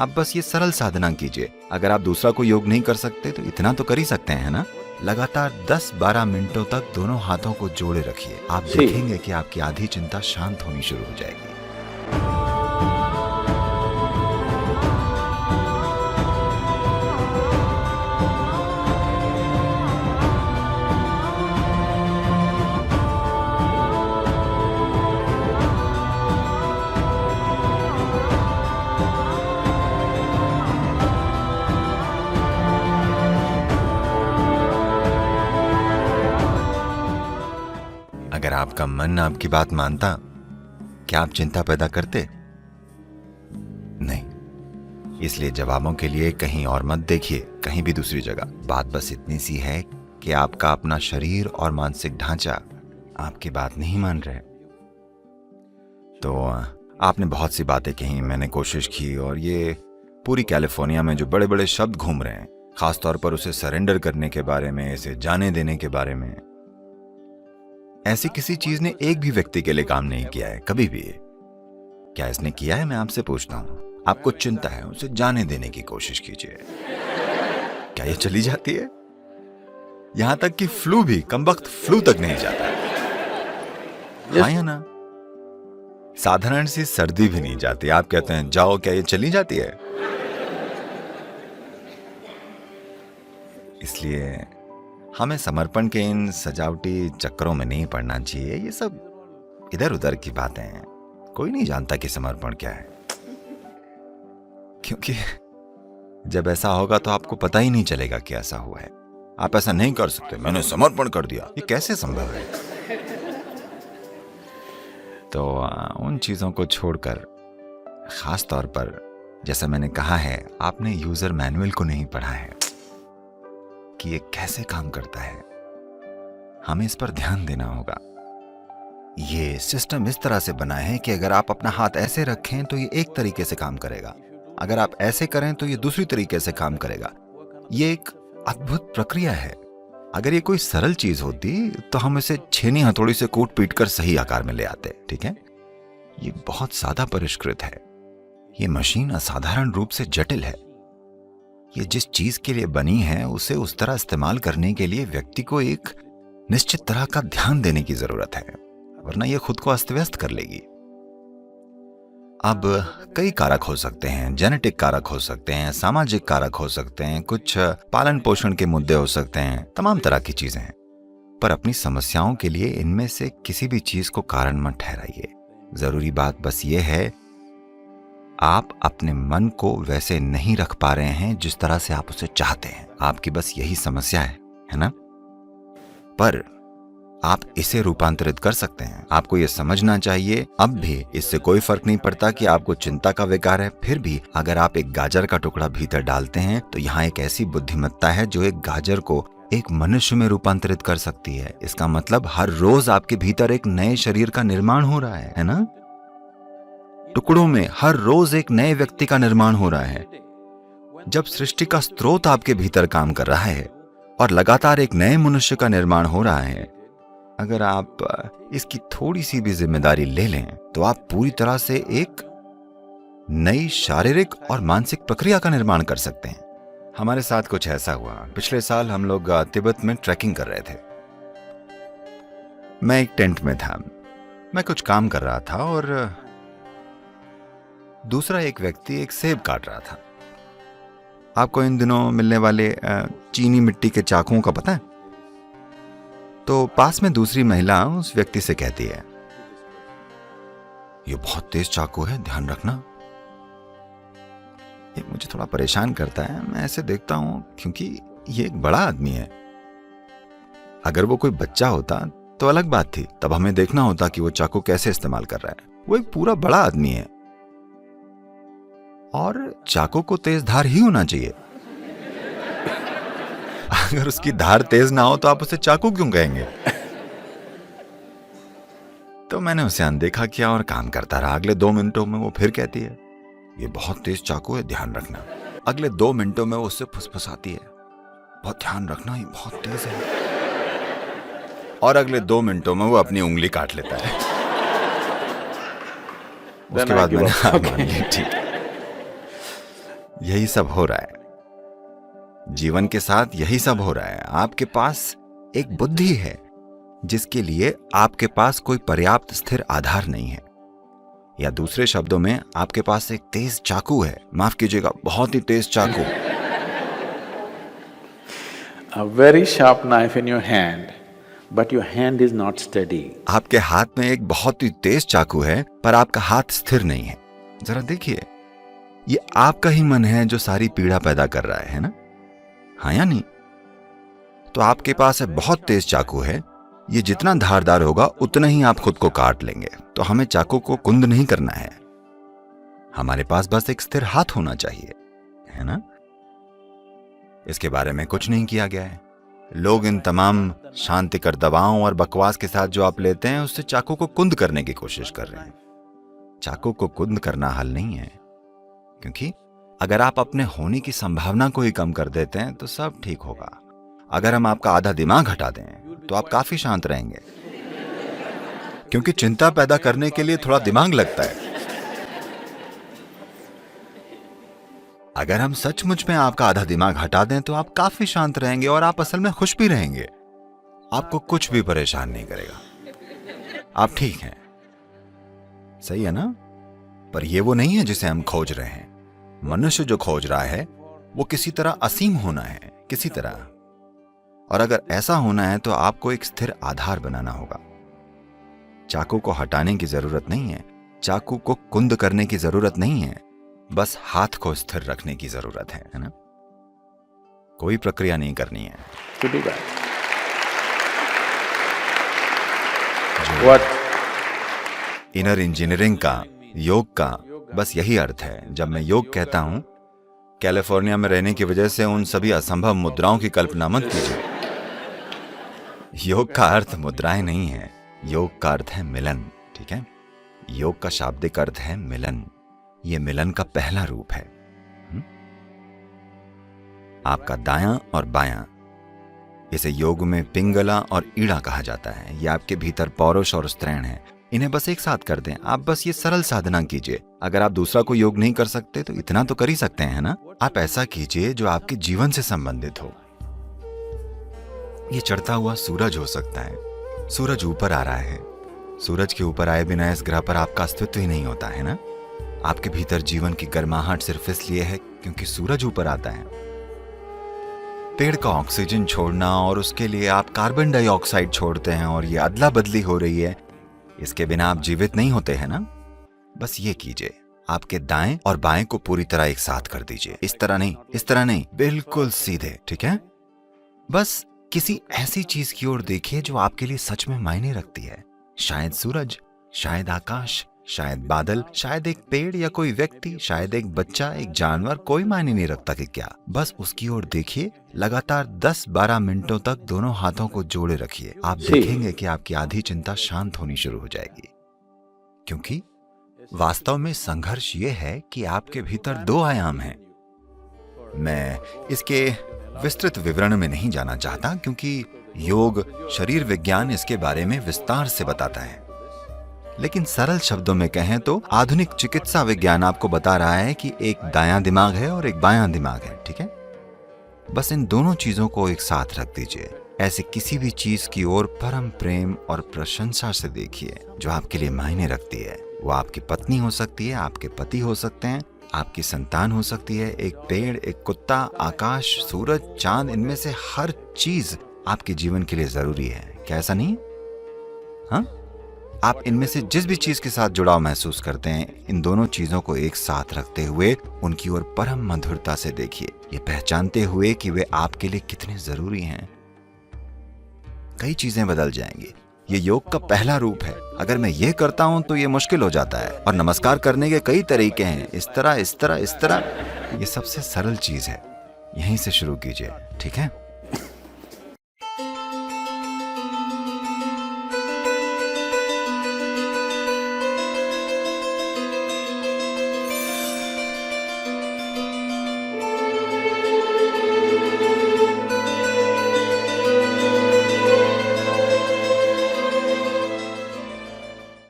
आप बस ये सरल साधना कीजिए। अगर आप दूसरा कोई योग नहीं कर सकते तो इतना तो कर ही सकते हैं, है ना? लगातार 10-12 मिनटों तक दोनों हाथों को जोड़े रखिए। आप देखेंगे कि आपकी आधी चिंता शांत होनी शुरू हो जाएगी। अगर आपका मन आपकी बात मानता, क्या आप चिंता पैदा करते? नहीं। इसलिए जवाबों के लिए कहीं और मत देखिए, कहीं भी दूसरी जगह। बात बस इतनी सी है कि आपका अपना शरीर और मानसिक ढांचा आपकी बात नहीं मान रहे। तो आपने बहुत सी बातें कही, मैंने कोशिश की, और ये पूरी कैलिफोर्निया में जो बड़े बड़े शब्द घूम रहे हैं, खासतौर पर उसे सरेंडर करने के बारे में, इसे जाने देने के बारे में, ऐसी किसी चीज ने एक भी व्यक्ति के लिए काम नहीं किया है कभी भी। क्या इसने किया है? मैं आपसे पूछता हूं। आपको चिंता है, उसे जाने देने की कोशिश कीजिए। क्या ये चली जाती है? यहां तक कि फ्लू भी, कमबख्त फ्लू तक नहीं जाता। हाँ या ना? साधारण सी सर्दी भी नहीं जाती। आप कहते हैं जाओ, क्या ये चली जाती है? इसलिए हमें समर्पण के इन सजावटी चक्करों में नहीं पड़ना चाहिए। ये सब इधर उधर की बातें हैं। कोई नहीं जानता कि समर्पण क्या है, क्योंकि जब ऐसा होगा तो आपको पता ही नहीं चलेगा कि ऐसा हुआ है। आप ऐसा नहीं कर सकते, मैंने समर्पण कर दिया, ये कैसे संभव है? तो उन चीजों को छोड़कर, खास तौर पर जैसा मैंने कहा है, आपने यूजर मैनुअल को नहीं पढ़ा है कि ये कैसे काम करता है। हमें इस पर ध्यान देना होगा। ये सिस्टम इस तरह से बना है कि अगर आप अपना हाथ ऐसे रखें तो ये एक तरीके से काम करेगा, अगर आप ऐसे करें तो ये दूसरी तरीके से काम करेगा। ये एक अद्भुत प्रक्रिया है। अगर ये कोई सरल चीज होती तो हम इसे छेनी हथौड़ी से कूट पीट कर सही आकार में ले आते, ठीक है? ये बहुत सादा परिष्कृत है। ये मशीन असाधारण रूप से जटिल है। ये जिस चीज के लिए बनी है उसे उस तरह इस्तेमाल करने के लिए व्यक्ति को एक निश्चित तरह का ध्यान देने की जरूरत है, वरना ये खुद को अस्त व्यस्त कर लेगी। अब कई कारक हो सकते हैं, जेनेटिक कारक हो सकते हैं, सामाजिक कारक हो सकते हैं, कुछ पालन पोषण के मुद्दे हो सकते हैं, तमाम तरह की चीजें हैं। पर अपनी समस्याओं के लिए इनमें से किसी भी चीज को कारण मत ठहराइए। जरूरी बात बस ये है, आप अपने मन को वैसे नहीं रख पा रहे हैं जिस तरह से आप उसे चाहते हैं। आपकी बस यही समस्या है ना? पर आप इसे रूपांतरित कर सकते हैं। आपको यह समझना चाहिए, अब भी इससे कोई फर्क नहीं पड़ता कि आपको चिंता का विकार है। फिर भी अगर आप एक गाजर का टुकड़ा भीतर डालते हैं तो यहाँ एक ऐसी बुद्धिमत्ता है जो एक गाजर को एक मनुष्य में रूपांतरित कर सकती है। इसका मतलब हर रोज आपके भीतर एक नए शरीर का निर्माण हो रहा है ना? टुकड़ों में हर रोज एक नए व्यक्ति का निर्माण हो रहा है। जब सृष्टि का स्रोत आपके भीतर काम कर रहा है और लगातार एक नए मनुष्य का निर्माण हो रहा है, अगर आप इसकी थोड़ी सी भी जिम्मेदारी ले लें तो आप पूरी तरह से एक नई शारीरिक और मानसिक प्रक्रिया का निर्माण कर सकते हैं। हमारे साथ कुछ ऐसा हुआ। पिछले साल हम लोग तिब्बत में ट्रैकिंग कर रहे थे। मैं एक टेंट में था, मैं कुछ काम कर रहा था और दूसरा एक व्यक्ति एक सेब काट रहा था। आपको इन दिनों मिलने वाले चीनी मिट्टी के चाकुओं का पता है? तो पास में दूसरी महिला उस व्यक्ति से कहती है, ये बहुत तेज चाकू है, ध्यान रखना। ये मुझे थोड़ा परेशान करता है। मैं ऐसे देखता हूं क्योंकि ये एक बड़ा आदमी है। अगर वो कोई बच्चा होता तो अलग बात थी, तब हमें देखना होता कि वो चाकू कैसे इस्तेमाल कर रहा है। वो एक पूरा बड़ा आदमी है और चाकू को तेज धार ही होना चाहिए। अगर उसकी धार तेज ना हो तो आप उसे चाकू क्यों कहेंगे? तो मैंने उसे अनदेखा किया और काम करता रहा। अगले 2 मिनटों में वो फिर कहती है, ये बहुत तेज चाकू है, ध्यान रखना। अगले 2 मिनटों में वो उससे फुसफुसाती है, बहुत ध्यान रखना, ये बहुत तेज है। और अगले 2 मिनटों में वो अपनी उंगली काट लेता है। उसके बाद मैंने हार मान ली, ठीक है। यही सब हो रहा है जीवन के साथ, यही सब हो रहा है। आपके पास एक बुद्धि है जिसके लिए आपके पास कोई पर्याप्त स्थिर आधार नहीं है, या दूसरे शब्दों में आपके पास एक तेज चाकू है, माफ कीजिएगा बहुत ही तेज चाकू। A very sharp knife in your hand, but your hand is not steady. आपके हाथ में एक बहुत ही तेज चाकू है पर आपका हाथ स्थिर नहीं है। जरा देखिए, ये आपका ही मन है जो सारी पीड़ा पैदा कर रहा है ना? हाँ या नहीं? तो आपके पास है बहुत तेज चाकू है, ये जितना धारदार होगा उतना ही आप खुद को काट लेंगे। तो हमें चाकू को कुंद नहीं करना है, हमारे पास बस एक स्थिर हाथ होना चाहिए, है ना? इसके बारे में कुछ नहीं किया गया है। लोग इन तमाम शांतिकर दवाओं और बकवास के साथ जो आप लेते हैं उससे चाकू को कुंद करने की कोशिश कर रहे हैं। चाकू को कुंद करना हल नहीं है, क्योंकि अगर आप अपने होने की संभावना को ही कम कर देते हैं तो सब ठीक होगा। अगर हम आपका आधा दिमाग हटा दें तो आप काफी शांत रहेंगे, क्योंकि चिंता पैदा करने के लिए थोड़ा दिमाग लगता है। अगर हम सचमुच में आपका आधा दिमाग हटा दें तो आप काफी शांत रहेंगे और आप असल में खुश भी रहेंगे। आपको कुछ भी परेशान नहीं करेगा, आप ठीक हैं, सही है ना? पर यह वो नहीं है जिसे हम खोज रहे हैं। मनुष्य जो खोज रहा है वो किसी तरह असीम होना है, किसी तरह। और अगर ऐसा होना है तो आपको एक स्थिर आधार बनाना होगा। चाकू को हटाने की जरूरत नहीं है, चाकू को कुंद करने की जरूरत नहीं है, बस हाथ को स्थिर रखने की जरूरत है ना? कोई प्रक्रिया नहीं करनी है। इनर इंजीनियरिंग का, योग का बस यही अर्थ है। जब मैं योग कहता हूं, कैलिफोर्निया में रहने की वजह से उन सभी असंभव मुद्राओं की कल्पना मत कीजिए। योग का अर्थ मुद्राएं नहीं है, योग का अर्थ है मिलन, ठीक है? योग का शाब्दिक अर्थ है मिलन। यह मिलन का पहला रूप है। आपका दायां और बायां, इसे योग में पिंगला और ईड़ा कहा जाता है। यह आपके भीतर पौरुष और स्त्रैण है। इन्हें बस एक साथ कर दें। आप बस ये सरल साधना कीजिए। अगर आप दूसरा कोई योग नहीं कर सकते तो इतना तो कर ही सकते हैं ना? आप ऐसा कीजिए जो आपके जीवन से संबंधित हो। ये चढ़ता हुआ सूरज हो सकता है। सूरज ऊपर आ रहा है। सूरज के ऊपर आए बिना इस ग्रह पर आपका अस्तित्व ही नहीं होता है ना? आपके भीतर जीवन की गर्माहट सिर्फ इसलिए है क्योंकि सूरज ऊपर आता है। पेड़ का ऑक्सीजन छोड़ना और उसके लिए आप कार्बन डाइऑक्साइड छोड़ते हैं और ये अदला बदली हो रही है। इसके बिना आप जीवित नहीं होते हैं ना? बस ये कीजिए, आपके दाएं और बाएं को पूरी तरह एक साथ कर दीजिए। इस तरह नहीं, इस तरह नहीं, बिल्कुल सीधे, ठीक है? बस किसी ऐसी चीज की ओर देखिए जो आपके लिए सच में मायने रखती है। शायद सूरज, शायद आकाश, शायद बादल, शायद एक पेड़ या कोई व्यक्ति, शायद एक बच्चा, एक जानवर, कोई मायने नहीं रखता कि क्या। बस उसकी ओर देखिए। लगातार 10-12 मिनटों तक दोनों हाथों को जोड़े रखिए। आप देखेंगे कि आपकी आधी चिंता शांत होनी शुरू हो जाएगी। क्योंकि वास्तव में संघर्ष ये है कि आपके भीतर 2 आयाम हैं। मैं इसके विस्तृत विवरण में नहीं जाना चाहता, क्योंकि योग, शरीर विज्ञान इसके बारे में विस्तार से बताता है। लेकिन सरल शब्दों में कहें तो आधुनिक चिकित्सा विज्ञान आपको बता रहा है कि एक दायां दिमाग है और एक बायां दिमाग है, ठीक है? बस इन दोनों चीजों को एक साथ रख दीजिए। ऐसे किसी भी चीज की ओर परम प्रेम और प्रशंसा से देखिए जो आपके लिए मायने रखती है। वो आपकी पत्नी हो सकती है, आपके पति हो सकते हैं, आपकी संतान हो सकती है, एक पेड़, एक कुत्ता, आकाश, सूरज, चांद, इनमें से हर चीज आपके जीवन के लिए जरूरी है। क्या ऐसा नहीं? हाँ, आप इनमें से जिस भी चीज के साथ जुड़ाव महसूस करते हैं, इन दोनों चीजों को एक साथ रखते हुए उनकी ओर परम मधुरता से देखिए, ये पहचानते हुए कि वे आपके लिए कितने जरूरी हैं। कई चीजें बदल जाएंगी। ये योग का पहला रूप है। अगर मैं ये करता हूं तो ये मुश्किल हो जाता है। और नमस्कार करने के कई तरीके हैं, इस तरह, इस तरह, इस तरह। ये सबसे सरल चीज है। यहीं से शुरू कीजिए, ठीक है?